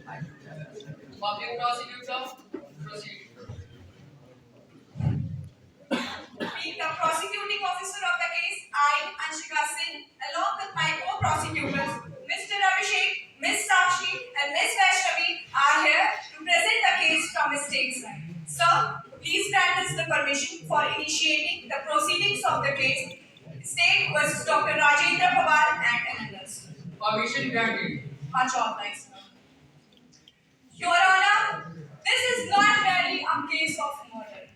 Public prosecutor, proceed. Being the prosecuting officer of the case, I, Anshika Singh, along with my co-prosecutors, Mr. Abhishek, Ms. Sakshi, and Ms. Vaishnavi, are here to present the case from a state side. Sir, please grant us the permission for initiating the proceedings of the case, State versus Dr. Rajendra Pawar and others. Permission granted. Much obliged, sir. Your Honor, this is not merely a case of murder.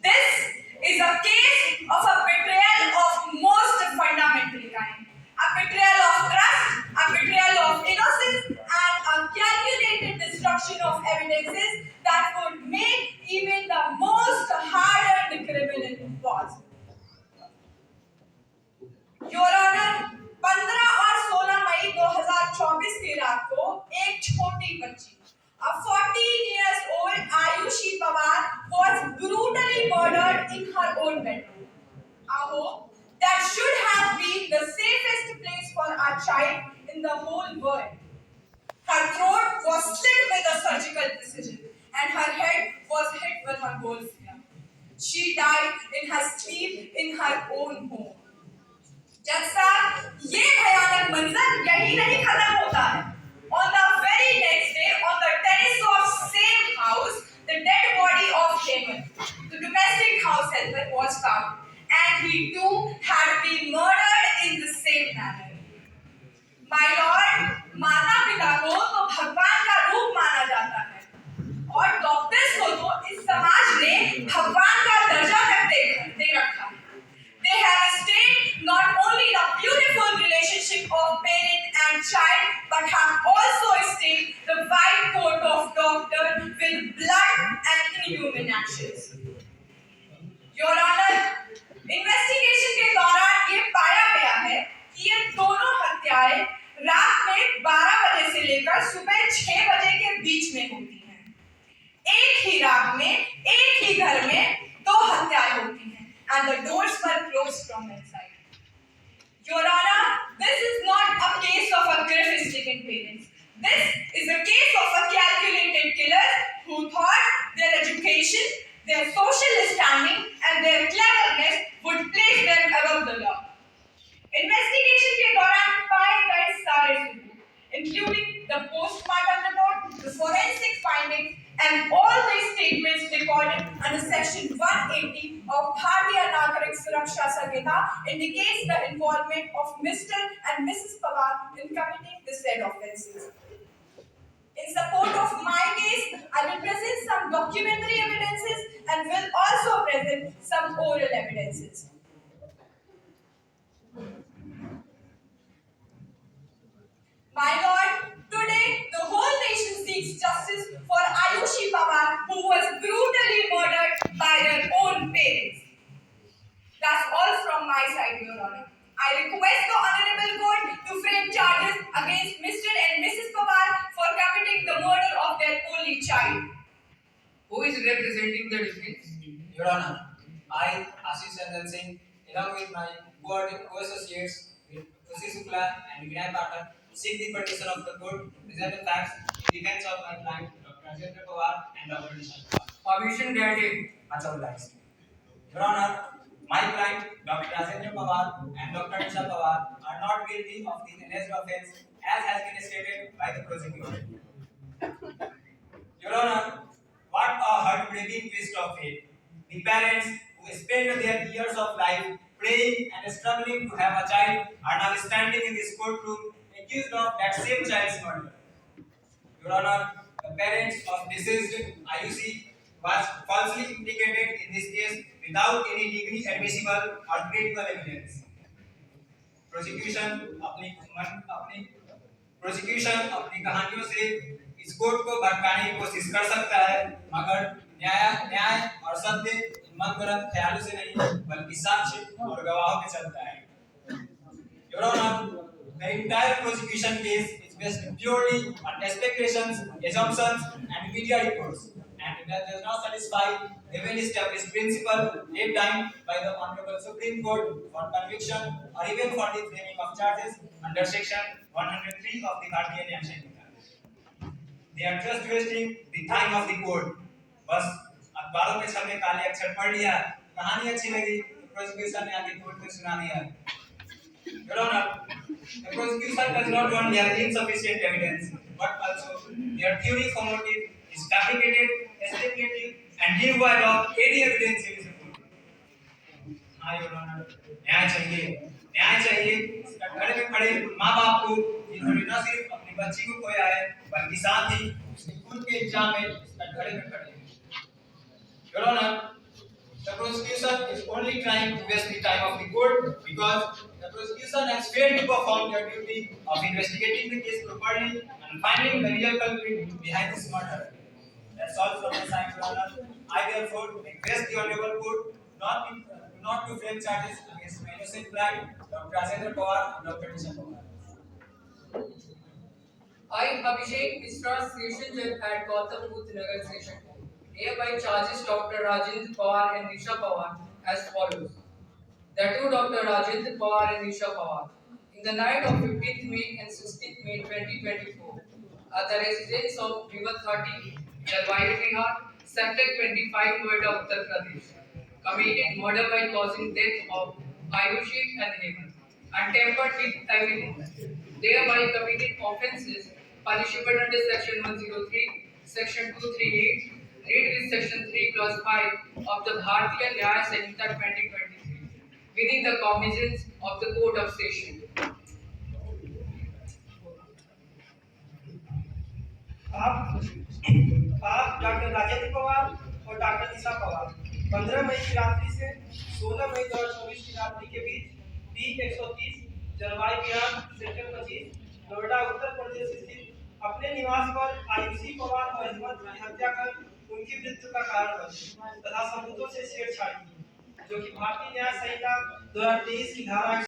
This is a case of a betrayal of most fundamental kind. A betrayal of trust, a betrayal of innocence, and a calculated destruction of evidences that would make even the most hardened criminal impossible. Your Honor, 15 और 16 मई 2024 की रात को एक छोटी बच्ची, a 14 years old Ayushi Pawar, was brutally murdered in her own bedroom. A home that should have been the safest place for a child in the whole world. Her throat was slit with a surgical precision, and her head was hit with a golf club. She died in her sleep in her own home. जज साहब, ये भयानक मंजर यही नहीं खत्म होता है. On the very next day, on the terrace of same house, the dead body of Hemant, the domestic house helper, was found, and he too had been murdered in the same manner. My lord, माता पिता को तो भगवान का रूप माना जाता है, और डॉक्टर्स को तो इस समाज ने भगवान का दर्जा तक दे रखा है. They have stained not only the beautiful relationship of parent and child, but have also stained the white coat of doctor with blood and inhuman actions. Your Honor, investigation के दौरान ये पाया गया है कि ये दोनों हत्याएं रात में 12 बजे से लेकर सुबह 6 बजे के बीच में होती हैं. एक ही रात में, एक ही घर में 2 हत्याएं होती हैं. And the doors were closed from inside. Your Honor, this is not a case of a grief-stricken parents. This is a case of a calculated killer who thought their education, their social standing, and their cleverness would place them above the law. Investigation के दौरान पाए गए सारे सबूत, including the postmortem report, the forensic findings, and all the statements recorded under Section 180 of Bharatiya Nagarik Suraksha Samhita indicates the involvement of Mr. and Mrs. Pawar in committing the said offences. In support of my case, I will present some documentary evidences and will also present some oral evidences. My lord, today the whole nation seeks justice for Ayushi Pawar, who was brutally murdered by their own parents. That's all from my side, Your Honor. I request the Honorable Court to frame charges against Mr. and Mrs. Pawar for committing the murder of their only child. Who is representing the defense? Your Honor, I, Ashish Chandan Singh, along with my co-associates, Tusi Shukla and Vinay Pathak, seek the petition of the court to present the facts in defense of my client, Dr. Rajendra Pawar and Dr. Nishan Pawar. Permission granted. Much obliged. Your Honor, my client, Dr. Rajendra Pawar and Dr. Nishan Pawar are not guilty of the alleged offense as has been stated by the prosecution. Your Honor, what a heartbreaking twist of fate. The parents who spent their years of life praying and struggling to have a child are now standing in this courtroom accused of that same child's murder. Your Honor, the parents of deceased Ayushi was falsely implicated in this case without any legally admissible or credible evidence. Prosecution अपनी कहानियों से इस court को भटकाने की कोशिश कर सकता है, मगर न्याय और सत्य मनगढ़ंत ख्यालों से नहीं बल्कि साक्ष्य और गवाहों पे चलता है. Your Honor, the entire prosecution case is based purely on speculations, assumptions, and media reports, and that does not satisfy the well-established principle laid down by the Honorable Supreme Court for conviction or even for the framing of charges under Section 103 of the Bharatiya Nya Samhita. They are just wasting the time of the court. बस अखबारों में छपे काले अक्षर पढ़ लिया, कहानी अच्छी लगी, प्रोसिक्यूशन ने आगे कोर्ट में सुना दिया। Your Honor, the prosecution does not only have insufficient evidence, but also their theory for motive is fabricated, speculative, and devoid of any evidence in support. हाँ Your Honor, न्याय चाहिए। कटघरे में खड़े माँ बाप को जिन्होंने न सिर्फ अपनी बच्ची को खोया है, बल्कि साथ ही उसके खुद के इल्जाम में कटघरे में खड़े हैं। Your Honor, the prosecution is only trying to waste the time of the court because the prosecution has failed to perform their duty of investigating the case properly and finding the real culprit behind this murder. That's all from my side, Your Honor. I therefore request the Honorable Court not to frame charges against my innocent client, Dr. Rajendra Pawar and Dr. Nisha Pawar. I, Abhishek Misra, Session Judge at Gautam Buddha Nagar Session, hereby charges Dr. Rajendra Pawar and Nisha Pawar as follows. The two Dr. Rajendra Pawar and Nisha Pawar, in the night of 15th May and 16th May 2024, at the residence of River 30, Jalwai Bihar, Sector 25, Noida, Uttar Pradesh, committed murder by causing death of Ayushi and Hemant, and tampered with evidence, thereby committed offences punishable under Section 103, Section 238, read with Section 3 plus 5 of the Bharatiya Nyaya Sanhita 2023, within the cognizance of the Court of Session. आप doctor Rajendra Pawar और doctor निशा पवार 15 मई की रात्रि से 16 मई 2024 की रात्रि के बीच B130 जलवायु Bihar sector 25 Noida Uttar Pradesh स्थित अपने निवास पर आयुषी पवार और हिम्मत की हत्या कर उनकी मृत्यु का कारण बने तथा सबूतों से छेड़छाड़ की, जो कि भारतीय न्याय संहिता 2023 की धारा